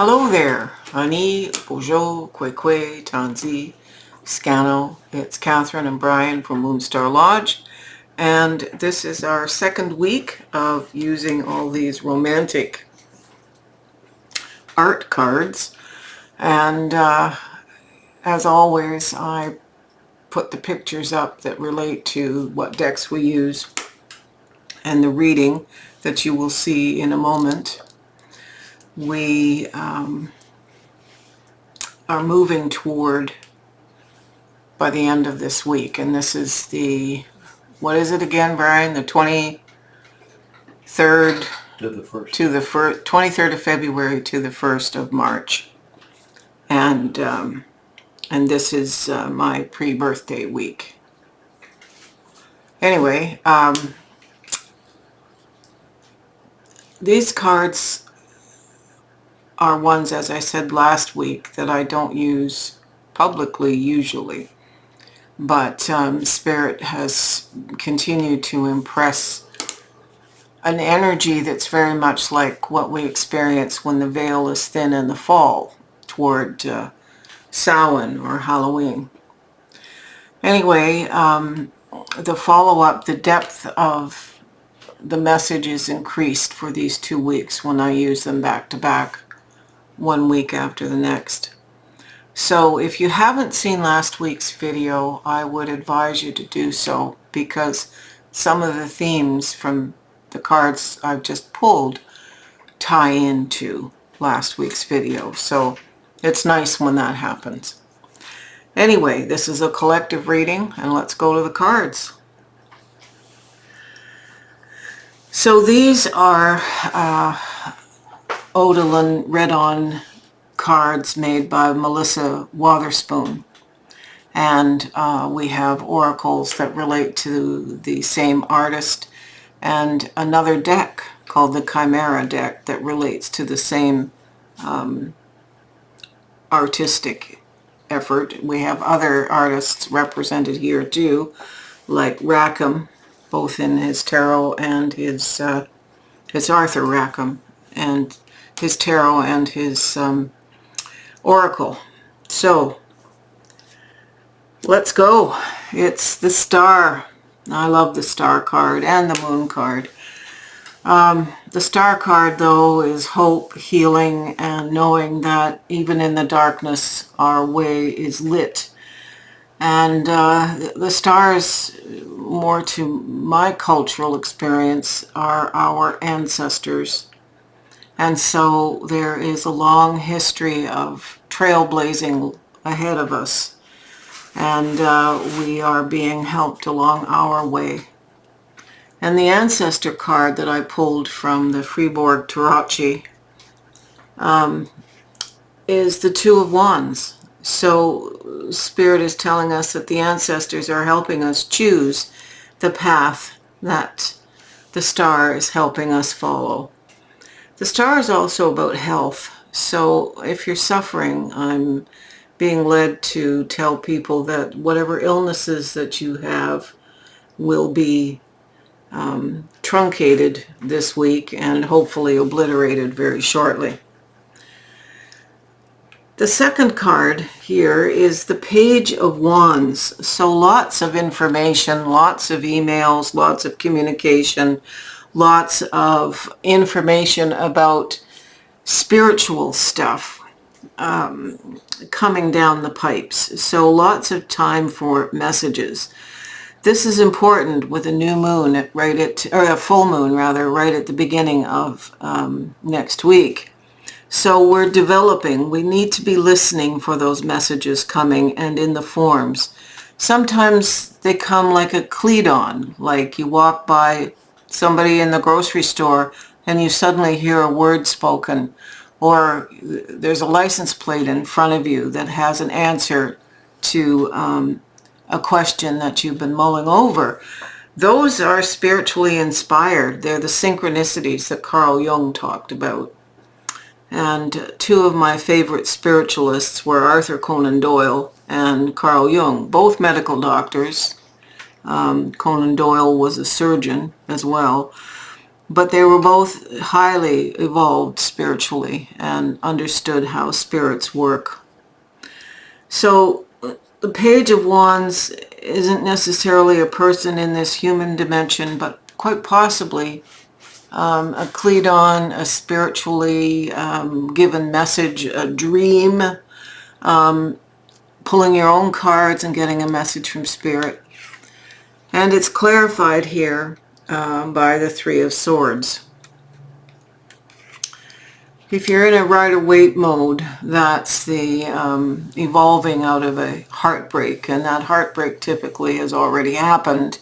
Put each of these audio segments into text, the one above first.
Hello there, Ani, Bojo, Kwekwe, Tanzi, Scano. It's Catherine and Brian from Moonstarlodge, and this is our second week of using all these romantic art cards. And as always, I put the pictures up that relate to what decks we use and the reading that you will see in a moment. We are moving toward, by the end of this week, and this is the, what is it again, Brian? The 23rd to the 1st. To the 23rd of February to the 1st of March. And this is my pre-birthday week. Anyway, these cards are ones, as I said last week, that I don't use publicly usually. But Spirit has continued to impress an energy that's very much like what we experience when the veil is thin in the fall toward Samhain or Halloween. Anyway, the follow-up, the depth of the message is increased for these 2 weeks when I use them back to back, 1 week after the next. So if you haven't seen last week's video, I would advise you to do so, because some of the themes from the cards I've just pulled tie into last week's video. So it's nice when that happens. Anyway, this is a collective reading, and let's go to the cards. So these are Odalin Red-On cards made by Melissa Wotherspoon. And we have oracles that relate to the same artist, and another deck called the Chimera deck that relates to the same artistic effort. We have other artists represented here too, like Rackham, both in his tarot and his Arthur Rackham, and his tarot and his oracle. So let's go. It's the Star. I love the Star card and the Moon card. The Star card, though, is hope, healing, and knowing that even in the darkness our way is lit. And the stars, more to my cultural experience, are our ancestors. And so there is a long history of trailblazing ahead of us. And we are being helped along our way. And the Ancestor card that I pulled from the Fribourg Tarocchi is the Two of Wands. So Spirit is telling us that the ancestors are helping us choose the path that the Star is helping us follow. The Star is also about health. So if you're suffering, I'm being led to tell people that whatever illnesses that you have will be truncated this week and hopefully obliterated very shortly. The second card here is the Page of Wands. So lots of information, lots of emails, lots of communication, lots of information about spiritual stuff coming down the pipes. So lots of time for messages. This is important with a new moon or a full moon rather, right at the beginning of next week. So we're developing. We need to be listening for those messages coming, and in the forms. Sometimes they come like a cleat-on, like you walk by somebody in the grocery store and you suddenly hear a word spoken, or there's a license plate in front of you that has an answer to a question that you've been mulling over. Those are spiritually inspired. They're the synchronicities that Carl Jung talked about. And two of my favorite spiritualists were Arthur Conan Doyle and Carl Jung, both medical doctors. Conan Doyle was a surgeon as well. but they were both highly evolved spiritually and understood how spirits work. So the Page of Wands isn't necessarily a person in this human dimension, but quite possibly a Cledon, a spiritually given message, a dream, pulling your own cards and getting a message from Spirit. And it's clarified here by the Three of Swords. If you're in a Rider-Waite mode, that's the evolving out of a heartbreak, and that heartbreak typically has already happened.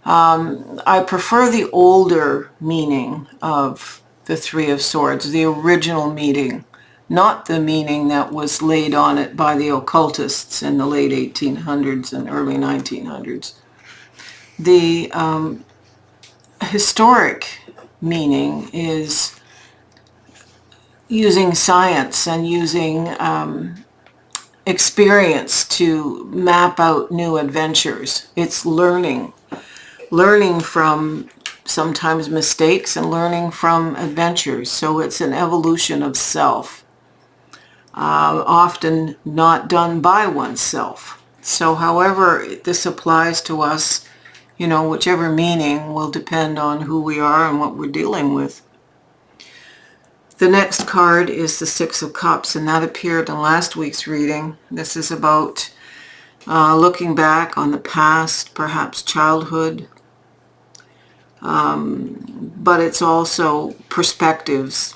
I prefer the older meaning of the Three of Swords, the original meaning, not the meaning that was laid on it by the occultists in the late 1800s and early 1900s. The historic meaning is using science and using experience to map out new adventures. It's learning from sometimes mistakes and learning from adventures. So it's an evolution of self, often not done by oneself. So however this applies to us, whichever meaning will depend on who we are and what we're dealing with. The next card is the Six of Cups, and that appeared in last week's reading. This is about looking back on the past, perhaps childhood, but it's also perspectives,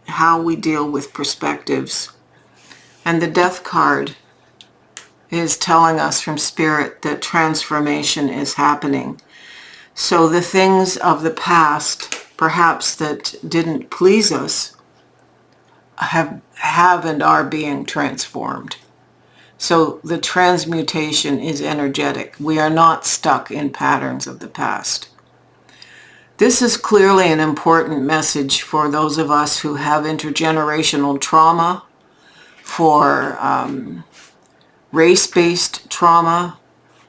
how we deal with perspectives. And the Death card is telling us from Spirit that transformation is happening. So the things of the past, perhaps that didn't please us, have and are being transformed. So the transmutation is energetic. We are not stuck in patterns of the past. This is clearly an important message for those of us who have intergenerational trauma, for race-based trauma,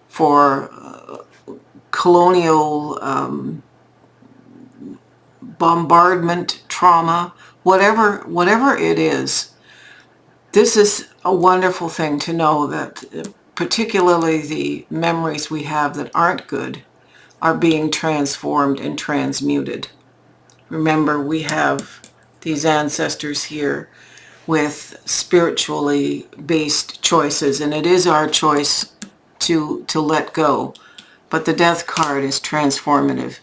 for colonial bombardment trauma, whatever it is. This is a wonderful thing to know, that particularly the memories we have that aren't good are being transformed and transmuted. Remember, we have these ancestors here with spiritually based choices, and it is our choice to let go. But the Death card is transformative.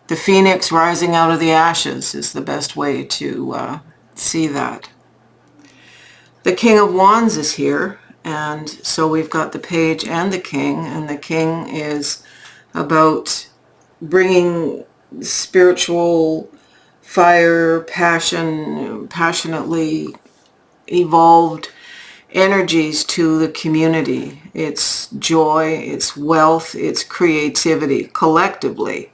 The phoenix rising out of the ashes is the best way to see that. The King of Wands is here, and so we've got the Page and the King, and the King is about bringing spiritual fire, passion, passionately evolved energies to the community. It's joy, it's wealth, it's creativity, collectively.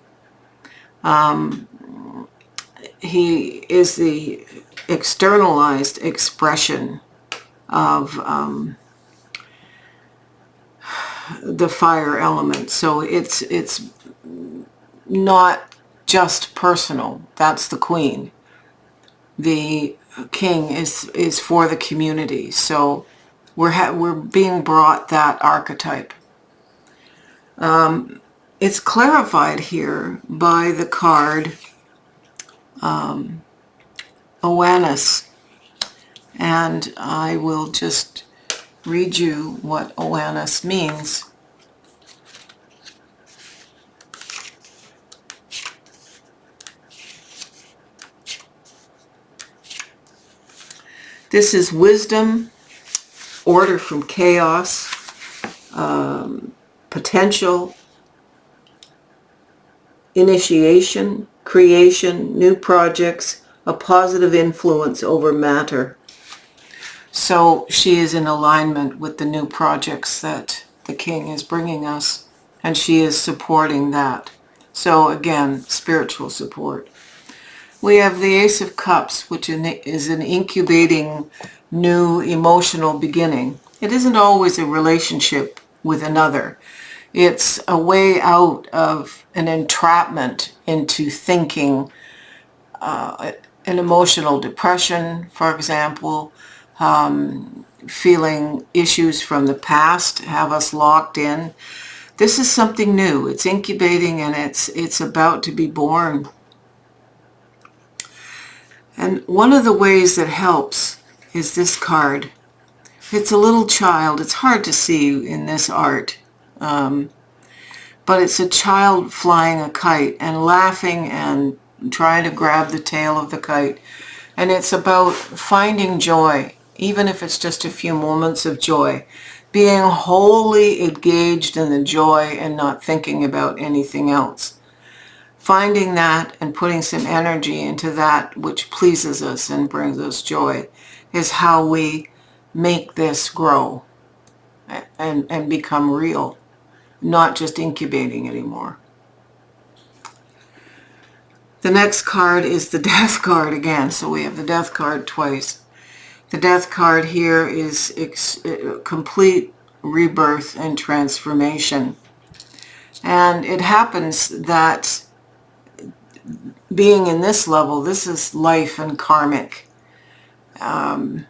He is the externalized expression of the fire element. So it's not just personal. That's the Queen. The King is for the community. So we're being brought that archetype. It's clarified here by the card Awareness, and I will just read you what awareness means. This is wisdom, order from chaos, potential, initiation, creation, new projects, a positive influence over matter. So she is in alignment with the new projects that the King is bringing us, and she is supporting that. So again, spiritual support. We have the Ace of Cups, which is an incubating new emotional beginning. It isn't always a relationship with another. It's a way out of an entrapment into thinking an emotional depression, for example, feeling issues from the past have us locked in. This is something new. It's incubating and it's about to be born. And one of the ways that helps is this card. It's a little child. It's hard to see in this art. But it's a child flying a kite and laughing and trying to grab the tail of the kite. And it's about finding joy, even if it's just a few moments of joy. Being wholly engaged in the joy and not thinking about anything else. Finding that and putting some energy into that which pleases us and brings us joy is how we make this grow and become real, not just incubating anymore. The next card is the Death card again, so we have the Death card twice. The Death card here is complete rebirth and transformation. And it happens that being in this level, this is life and karmic. And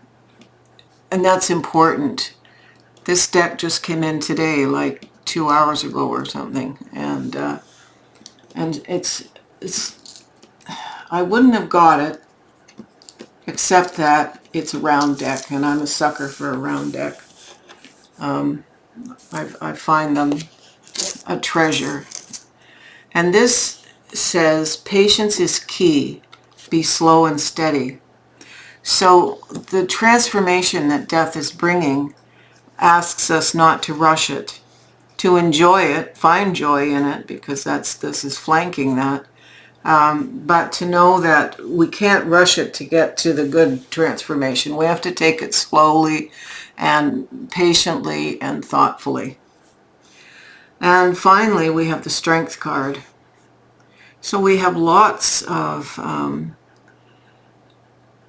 that's important. This deck just came in today, like 2 hours ago or something. And it's I wouldn't have got it except that it's a round deck, and I'm a sucker for a round deck. I find them a treasure. And this says, patience is key. Be slow and steady. So the transformation that death is bringing asks us not to rush it, to enjoy it, find joy in it, because this is flanking that. But to know that we can't rush it to get to the good transformation. We have to take it slowly and patiently and thoughtfully. And finally, we have the Strength card. So we have lots of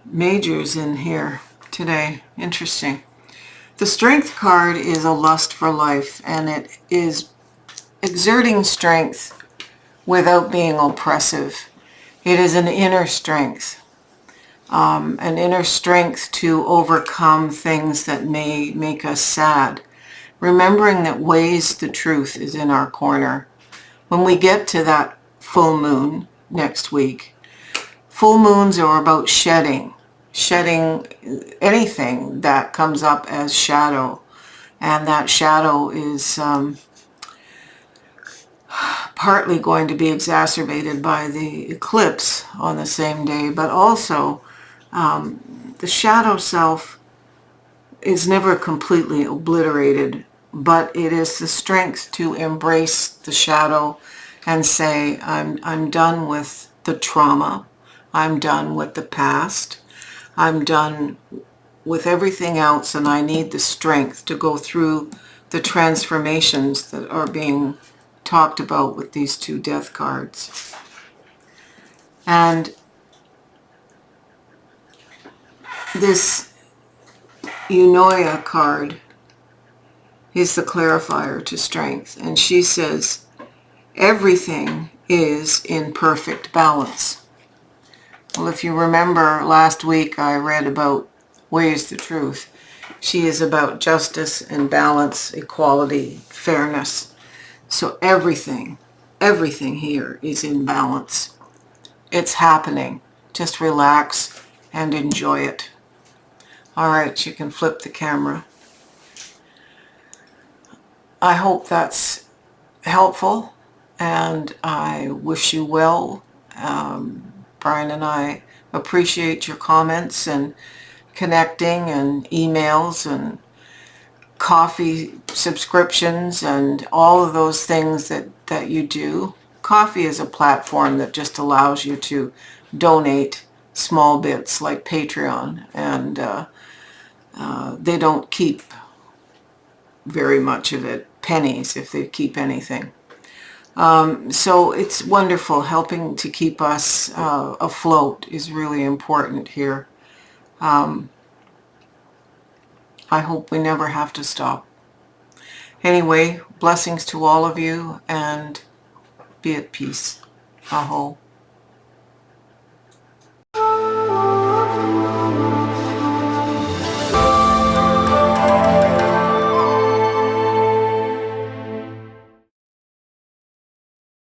majors in here today. Interesting. The Strength card is a lust for life, and it is exerting strength without being oppressive. It is an inner strength. An inner strength to overcome things that may make us sad. Remembering that ways the truth is in our corner. When we get to that full moon next week, full moons are about shedding anything that comes up as shadow. And that shadow is partly going to be exacerbated by the eclipse on the same day, but also the shadow self is never completely obliterated, but it is the strength to embrace the shadow and say, I'm done with the trauma, I'm done with the past, I'm done with everything else, and I need the strength to go through the transformations that are being talked about with these two death cards. And this Eunoia card is the clarifier to strength, and she says everything is in perfect balance. Well, if you remember last week I read about Ways the Truth. She is about justice and balance, equality, fairness. So everything here is in balance. It's happening. Just relax and enjoy it. All right, you can flip the camera. I hope that's helpful, and I wish you well. Brian and I appreciate your comments and connecting and emails and coffee subscriptions and all of those things that you do. Coffee is a platform that just allows you to donate small bits like Patreon, and they don't keep very much of it, pennies if they keep anything. So it's wonderful. Helping to keep us afloat is really important here. I hope we never have to stop. Anyway, Blessings to all of you, and be at peace. Aho.